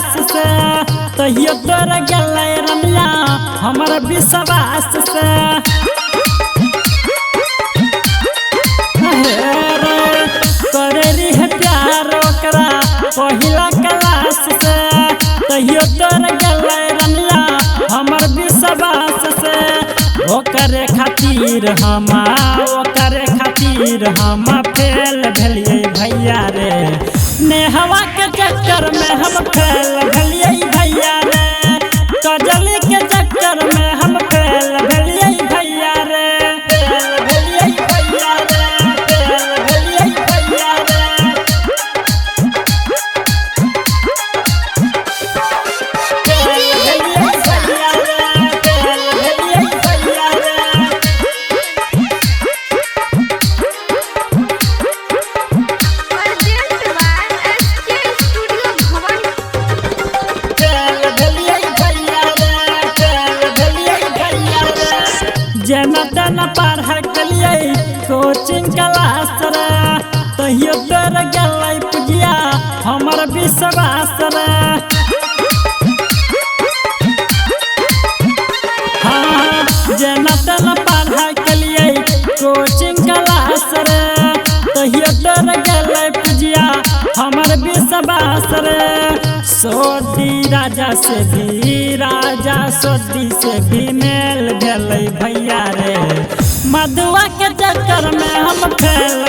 class से तहियो तोर गले रमिया हमर विश्वास से करे रही प्यार ओकरा पहिला क्लास से तहियो तोर गले रमिया हमर विश्वास से ओकरे खातिर हम फेल भेलिए भैया रे नेहवा के चक्कर में हम फेल भेलिए भैया रे कजली के चक्कर में हम फेल भेलिए भैया रे फेल भेलिए भैया रे फेल भेलिए भैया रे फेल भेलिए भैया रे फेल भेलिए भैया रे जेना तेना पढ़ा कलिए कोचिंग क्लास रे तहियो तोर गलै पुजिया हमर विश्वास रे हाँ जेना तेना पढ़ा कलिए कोचिंग क्लास रे तहियो तोर गलै पुजिया हमर विश्वास रे सोदी राजा सोदी से भी मेल भेलै भैया रे मधुआ के चक्कर में हम फेल